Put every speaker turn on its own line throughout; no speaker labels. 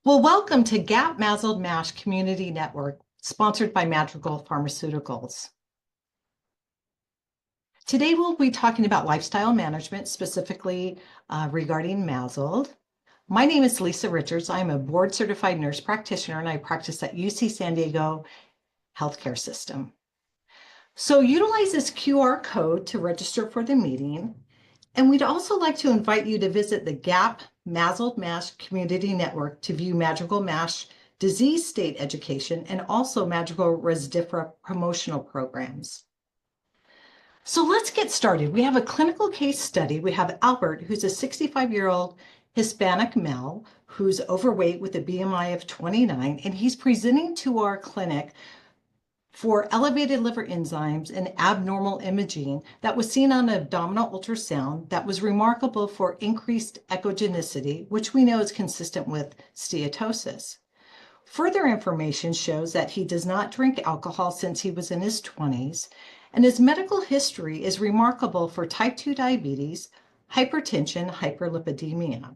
Well, welcome to GAP MASLD MASH Community Network, sponsored by Madrigal Pharmaceuticals. Today, we'll be talking about lifestyle management, specifically regarding MASLD. My name is Lisa Richards. I'm a board-certified nurse practitioner, and I practice at UC San Diego Healthcare System. So utilize this QR code to register for the meeting. And we'd also like to invite you to visit the GAP MASLD MASH Community Network to view Madrigal MASH disease state education and also Madrigal Rezdiffra promotional programs. So let's get started. We have a clinical case study. We have Albert, who's a 65-year-old Hispanic male who's overweight with a BMI of 29, and he's presenting to our clinic for elevated liver enzymes and abnormal imaging that was seen on abdominal ultrasound that was remarkable for increased echogenicity, which we know is consistent with steatosis. Further information shows that he does not drink alcohol since he was in his 20s, and his medical history is remarkable for type 2 diabetes, hypertension, hyperlipidemia.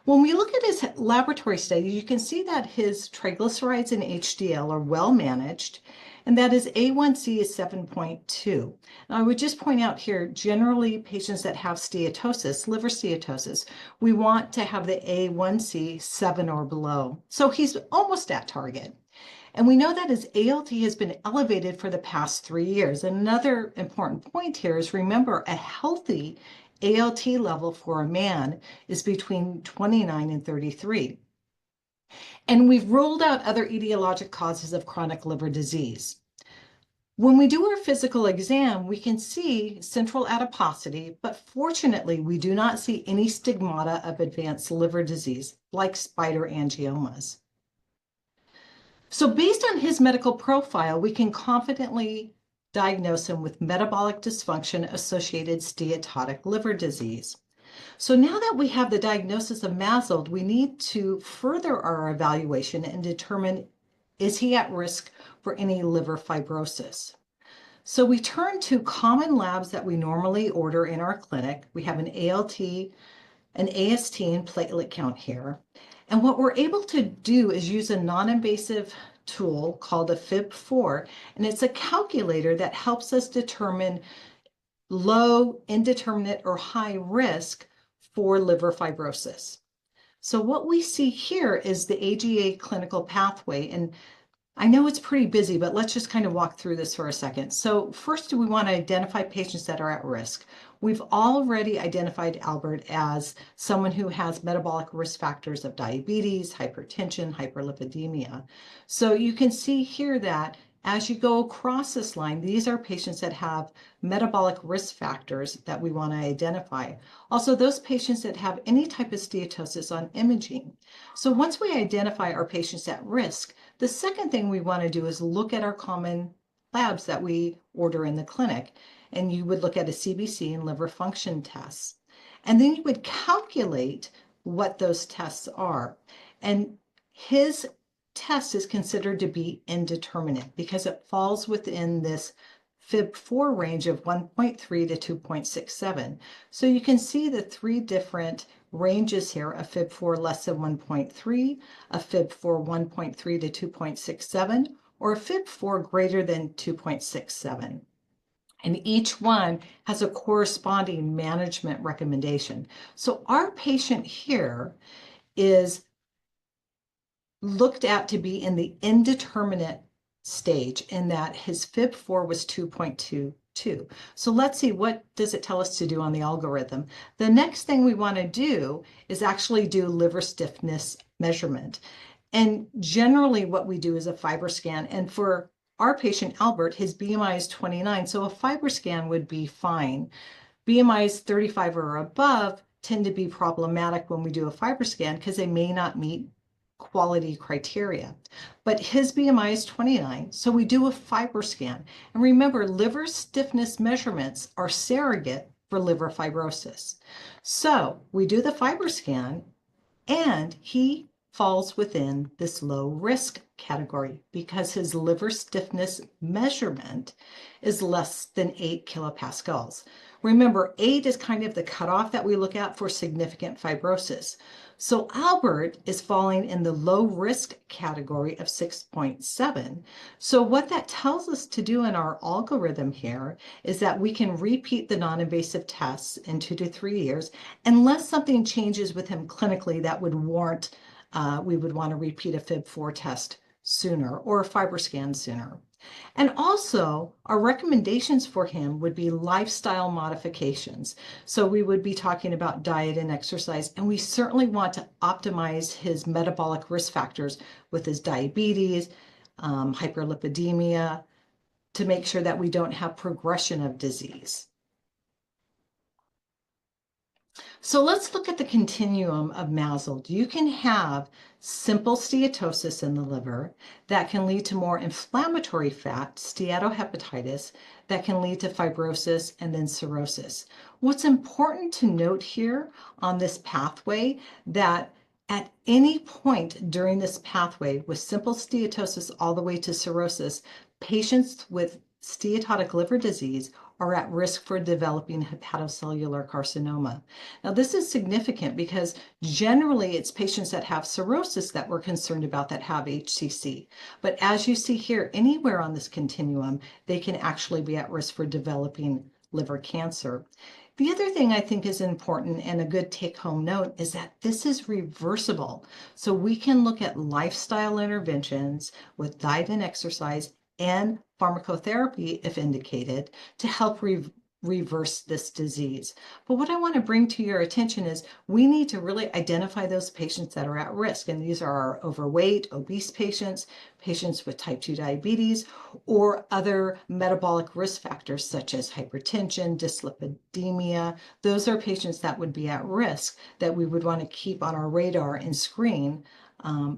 When we look at his laboratory studies, you can see that his triglycerides and HDL are well managed, and that his A1C is 7.2. Now, I would just point out here, generally patients that have steatosis, liver steatosis, we want to have the A1C 7 or below. So he's almost at target. And we know that his ALT has been elevated for the past 3 years. Another important point here is remember, a healthy ALT level for a man is between 29 and 33. And we've ruled out other etiologic causes of chronic liver disease. When we do our physical exam, we can see central adiposity, but fortunately, we do not see any stigmata of advanced liver disease like spider angiomas. So based on his medical profile, we can confidently diagnose him with metabolic dysfunction-associated steatotic liver disease. So now that we have the diagnosis of MASLD, we need to further our evaluation and determine, is he at risk for any liver fibrosis? So we turn to common labs that we normally order in our clinic. We have an ALT, an AST, and platelet count here. And what we're able to do is use a non-invasive tool called a FIB-4, and it's a calculator that helps us determine low, indeterminate, or high risk for liver fibrosis. So what we see here is the AGA clinical pathway, and I know it's pretty busy, but let's just kind of walk through this for a second. So first, we want to identify patients that are at risk. We've already identified Albert as someone who has metabolic risk factors of diabetes, hypertension, hyperlipidemia. So you can see here that as you go across this line, these are patients that have metabolic risk factors that we want to identify. Also, those patients that have any type of steatosis on imaging. So once we identify our patients at risk, the second thing we want to do is look at our common labs that we order in the clinic. And you would look at a CBC and liver function tests. And then you would calculate what those tests are. And his test is considered to be indeterminate because it falls within this FIB-4 range of 1.3 to 2.67. So you can see the three different ranges here, a FIB-4 less than 1.3, a FIB-4 1.3 to 2.67, or a FIB-4 greater than 2.67. And each one has a corresponding management recommendation. So our patient here is looked at to be in the indeterminate stage in that his FIB-4 was 2.22. So let's see, what does it tell us to do on the algorithm? The next thing we want to do is actually do liver stiffness measurement. And generally what we do is a fiber scan. And for our patient, Albert, his BMI is 29, so a fiber scan would be fine. BMIs 35 or above tend to be problematic when we do a fiber scan because they may not meet quality criteria. But his BMI is 29, so we do a fiber scan. And remember, liver stiffness measurements are surrogate for liver fibrosis. So we do the fiber scan, and he falls within this low risk category because his liver stiffness measurement is less than 8 kilopascals. Remember, 8 is kind of the cutoff that we look at for significant fibrosis. So Albert is falling in the low risk category of 6.7. So what that tells us to do in our algorithm here is that we can repeat the non-invasive tests in 2 to 3 years unless something changes with him clinically that would warrant we would want to repeat a FIB4 test sooner or a FibroScan sooner. And also, our recommendations for him would be lifestyle modifications. So we would be talking about diet and exercise, and we certainly want to optimize his metabolic risk factors with his diabetes, hyperlipidemia, to make sure that we don't have progression of disease. So let's look at the continuum of MASLD. You can have simple steatosis in the liver that can lead to more inflammatory fat, steatohepatitis, that can lead to fibrosis and then cirrhosis. What's important to note here on this pathway that at any point during this pathway with simple steatosis all the way to cirrhosis, patients with steatotic liver disease are at risk for developing hepatocellular carcinoma. Now, this is significant because generally it's patients that have cirrhosis that we're concerned about that have HCC. But as you see here, anywhere on this continuum, they can actually be at risk for developing liver cancer. The other thing I think is important and a good take-home note is that this is reversible. So we can look at lifestyle interventions with diet and exercise and pharmacotherapy, if indicated, to help reverse this disease. But what I want to bring to your attention is we need to really identify those patients that are at risk. And these are our overweight, obese patients, patients with type 2 diabetes, or other metabolic risk factors such as hypertension, dyslipidemia. Those are patients that would be at risk that we would want to keep on our radar and screen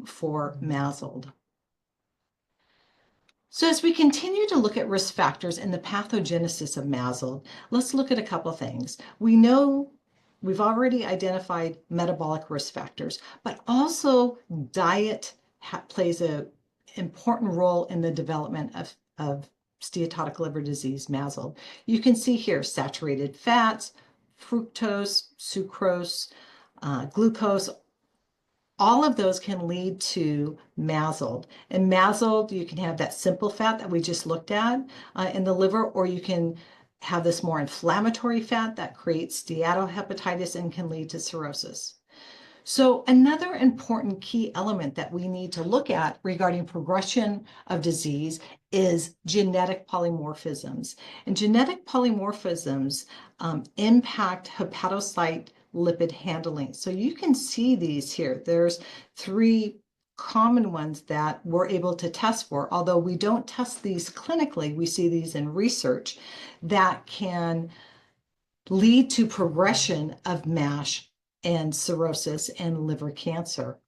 for MASLD. So as we continue to look at risk factors and the pathogenesis of MASLD, let's look at a couple things. We know we've already identified metabolic risk factors, but also diet plays an important role in the development of steatotic liver disease, MASLD. You can see here saturated fats, fructose, sucrose, glucose. All of those can lead to MASLD. And MASLD, you can have that simple fat that we just looked at in the liver, or you can have this more inflammatory fat that creates steatohepatitis and can lead to cirrhosis. So another important key element that we need to look at regarding progression of disease is genetic polymorphisms. And genetic polymorphisms impact hepatocyte lipid handling. So you can see these here. There's 3 common ones that we're able to test for, although we don't test these clinically, we see these in research that can lead to progression of MASH and cirrhosis and liver cancer.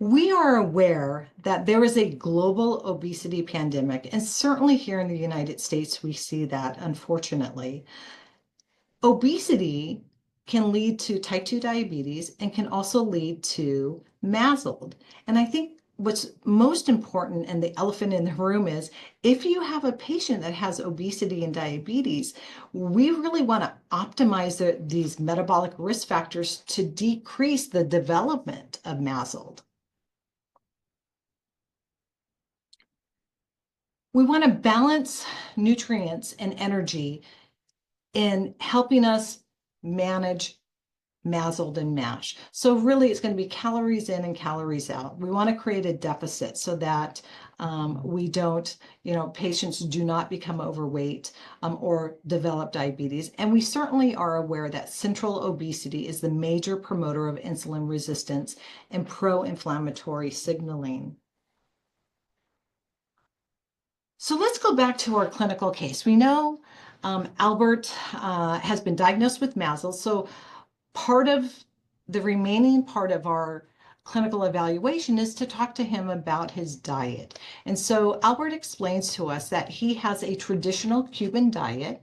We are aware that there is a global obesity pandemic, and certainly here in the United States, we see that, unfortunately. Obesity can lead to type 2 diabetes and can also lead to MASLD. And I think what's most important and the elephant in the room is if you have a patient that has obesity and diabetes, we really want to optimize these metabolic risk factors to decrease the development of MASLD. We want to balance nutrients and energy in helping us manage MASLD and MASH. So really it's going to be calories in and calories out. We want to create a deficit so that we don't, patients do not become overweight or develop diabetes. And we certainly are aware that central obesity is the major promoter of insulin resistance and pro-inflammatory signaling. So let's go back to our clinical case. We know Albert has been diagnosed with MASLD. So the remaining part of our clinical evaluation is to talk to him about his diet. And so Albert explains to us that he has a traditional Cuban diet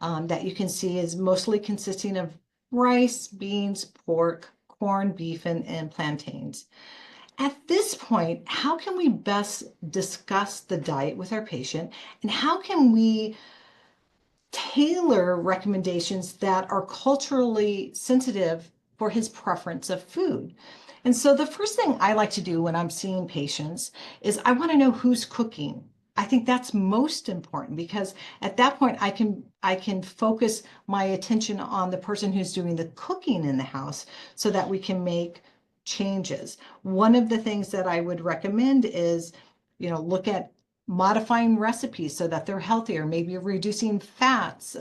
that you can see is mostly consisting of rice, beans, pork, corn, beef, and plantains. At this point, how can we best discuss the diet with our patient, and how can we tailor recommendations that are culturally sensitive for his preference of food. And so the first thing I like to do when I'm seeing patients is I want to know who's cooking. I think that's most important because at that point I can focus my attention on the person who's doing the cooking in the house so that we can make changes. One of the things that I would recommend is, look at modifying recipes so that they're healthier, maybe reducing fats,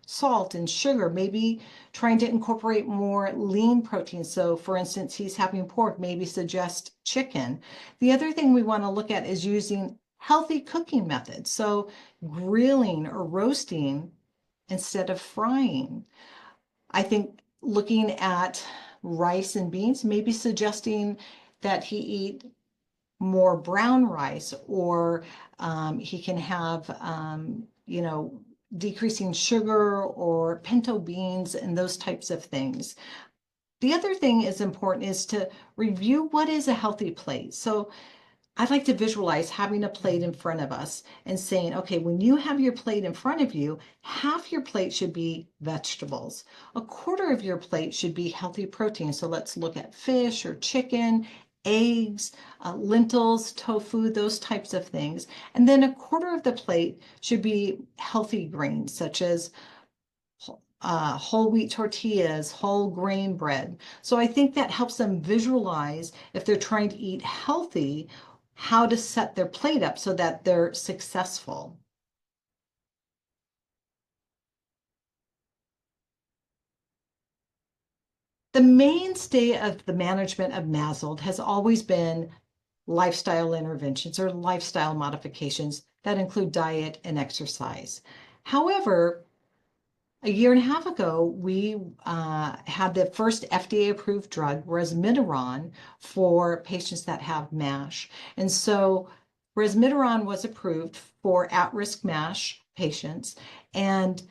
salt and sugar, maybe trying to incorporate more lean protein. So for instance, he's having pork, maybe suggest chicken. The other thing we want to look at is using healthy cooking methods. So grilling or roasting instead of frying. I think looking at rice and beans, maybe suggesting that he eat more brown rice, or he can have, decreasing sugar or pinto beans and those types of things. The other thing is important is to review what is a healthy plate. So I'd like to visualize having a plate in front of us and saying, okay, when you have your plate in front of you, half your plate should be vegetables. A quarter of your plate should be healthy protein. So let's look at fish or chicken, eggs, lentils, tofu, those types of things. And then a quarter of the plate should be healthy grains, such as whole wheat tortillas, whole grain bread. So I think that helps them visualize if they're trying to eat healthy, how to set their plate up so that they're successful. The mainstay of the management of MASLD has always been lifestyle interventions or lifestyle modifications that include diet and exercise. However, a year and a half ago, we had the first FDA-approved drug, resmetirom, for patients that have MASH. And so resmetirom was approved for at-risk MASH patients. And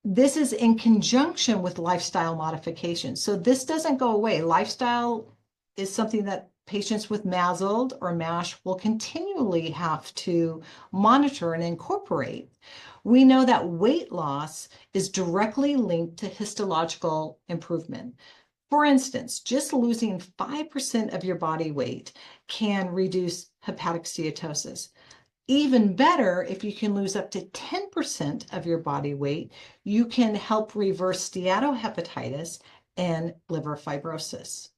this is in conjunction with lifestyle modifications. So this doesn't go away. Lifestyle is something that patients with MASLD or MASH will continually have to monitor and incorporate. We know that weight loss is directly linked to histological improvement. For instance, just losing 5% of your body weight can reduce hepatic steatosis. Even better, if you can lose up to 10% of your body weight, you can help reverse steatohepatitis and liver fibrosis.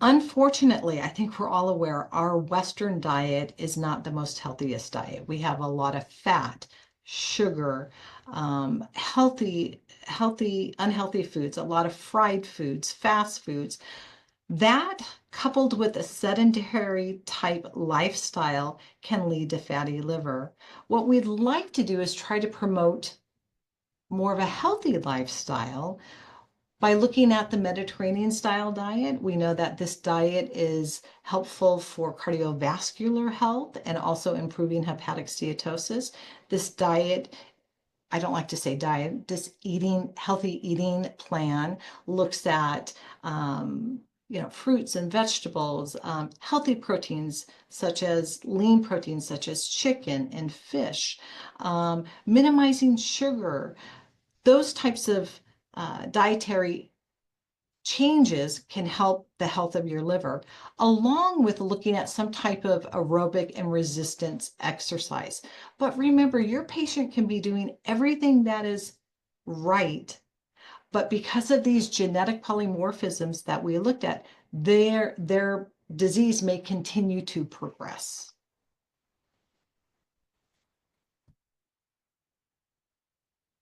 Unfortunately, I think we're all aware our Western diet is not the most healthiest diet. We have a lot of fat, sugar, unhealthy foods, a lot of fried foods, fast foods. That, coupled with a sedentary type lifestyle, can lead to fatty liver. What we'd like to do is try to promote more of a healthy lifestyle by looking at the Mediterranean style diet. We know that this diet is helpful for cardiovascular health and also improving hepatic steatosis. This diet, I don't like to say diet, this healthy eating plan looks at fruits and vegetables, healthy proteins such as lean proteins such as chicken and fish, minimizing sugar. Those types of dietary changes can help the health of your liver, along with looking at some type of aerobic and resistance exercise. But remember, your patient can be doing everything that is right, but because of these genetic polymorphisms that we looked at, their disease may continue to progress.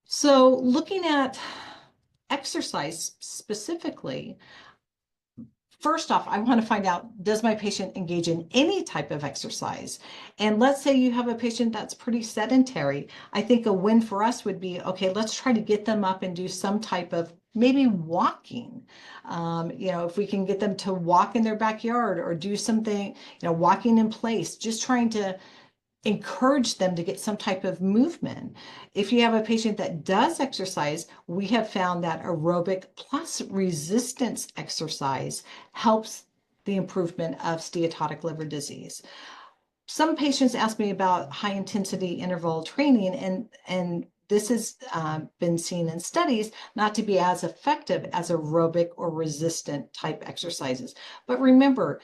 So looking at exercise specifically, first off, I want to find out, does my patient engage in any type of exercise? And let's say you have a patient that's pretty sedentary. I think a win for us would be, okay, let's try to get them up and do some type of maybe walking. If we can get them to walk in their backyard or do something, walking in place, just trying to encourage them to get some type of movement. If you have a patient that does exercise, we have found that aerobic plus resistance exercise helps the improvement of steatotic liver disease. Some patients ask me about high intensity interval training, and this has been seen in studies not to be as effective as aerobic or resistant type exercises. But remember,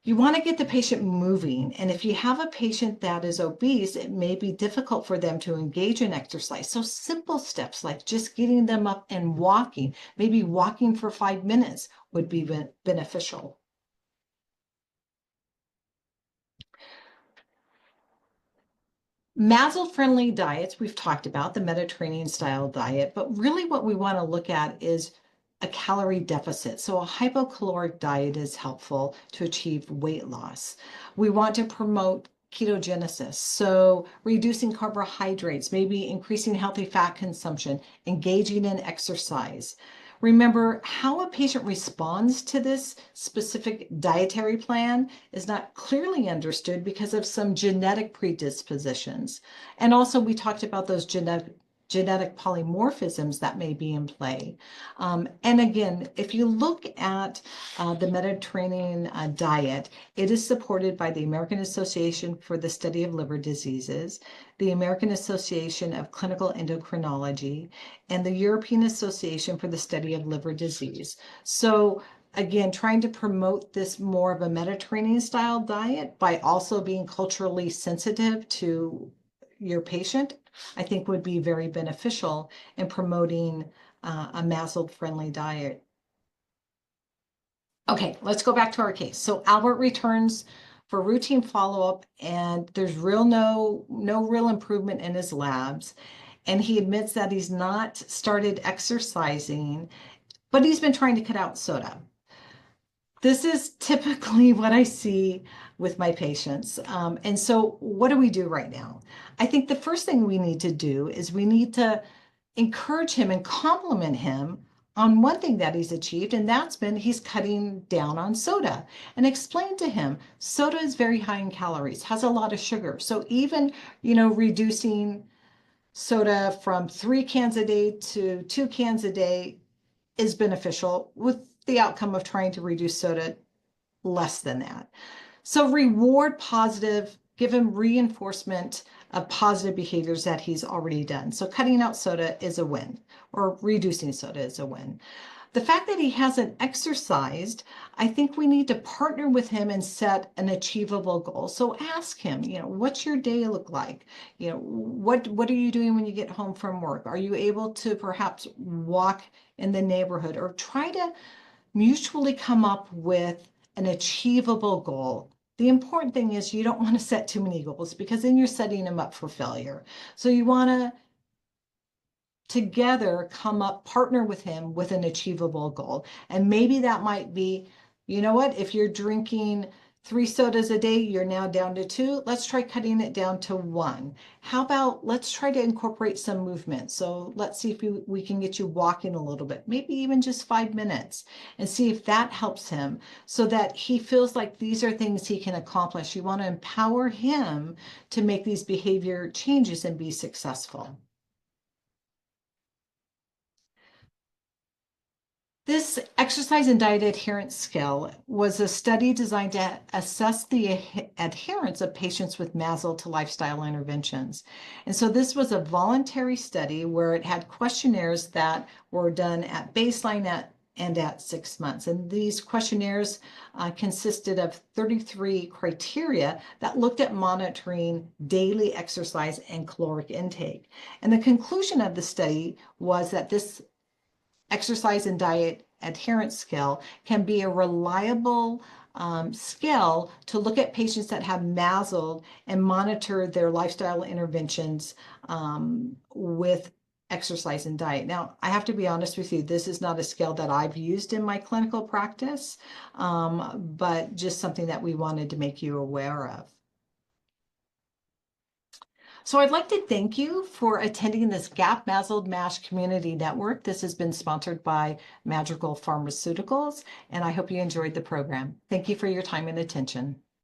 you want to get the patient moving. And if you have a patient that is obese, it may be difficult for them to engage in exercise. So simple steps like just getting them up and walking, maybe walking for 5 minutes would be beneficial. MASLD-friendly diets, we've talked about the Mediterranean style diet, but really what we want to look at is a calorie deficit. So a hypocaloric diet is helpful to achieve weight loss. We want to promote ketogenesis, so reducing carbohydrates, maybe increasing healthy fat consumption, engaging in exercise. Remember, how a patient responds to this specific dietary plan is not clearly understood because of some genetic predispositions. And also, we talked about those genetic polymorphisms that may be in play. And again, if you look at the Mediterranean diet, it is supported by the American Association for the Study of Liver Diseases, the American Association of Clinical Endocrinology, and the European Association for the Study of Liver Disease. So again, trying to promote this more of a Mediterranean style diet by also being culturally sensitive to your patient, I think would be very beneficial in promoting a MASLD friendly diet. Okay, let's go back to our case. So Albert returns for routine follow-up, and there's no real improvement in his labs. And he admits that he's not started exercising, but he's been trying to cut out soda. This is typically what I see with my patients. And so what do we do right now? I think the first thing we need to do is we need to encourage him and compliment him on one thing that he's achieved, and that's been he's cutting down on soda. And explain to him, soda is very high in calories, has a lot of sugar. So even, reducing soda from 3 cans a day to 2 cans a day is beneficial, with the outcome of trying to reduce soda less than that. So reward positive, give him reinforcement of positive behaviors that he's already done. So cutting out soda is a win, or reducing soda is a win. The fact that he hasn't exercised, I think we need to partner with him and set an achievable goal. So ask him, what's your day look like? What are you doing when you get home from work? Are you able to perhaps walk in the neighborhood, or try to mutually come up with an achievable goal? The important thing is you don't want to set too many goals, because then you're setting them up for failure. So you want to together partner with him with an achievable goal. And maybe that might be, if you're drinking 3 sodas a day, you're now down to 2. Let's try cutting it down to 1. How about let's try to incorporate some movement. So let's see if we can get you walking a little bit, maybe even just 5 minutes, and see if that helps him so that he feels like these are things he can accomplish. You want to empower him to make these behavior changes and be successful. This exercise and diet adherence scale was a study designed to assess the adherence of patients with MASLD to lifestyle interventions. And so this was a voluntary study where it had questionnaires that were done at baseline and at 6 months. And these questionnaires consisted of 33 criteria that looked at monitoring daily exercise and caloric intake. And the conclusion of the study was that this exercise and diet adherence scale can be a reliable scale to look at patients that have MASLD and monitor their lifestyle interventions with exercise and diet. Now, I have to be honest with you, this is not a scale that I've used in my clinical practice, but just something that we wanted to make you aware of. So I'd like to thank you for attending this GAP MASLD MASH Community Network. This has been sponsored by Madrigal Pharmaceuticals, and I hope you enjoyed the program. Thank you for your time and attention.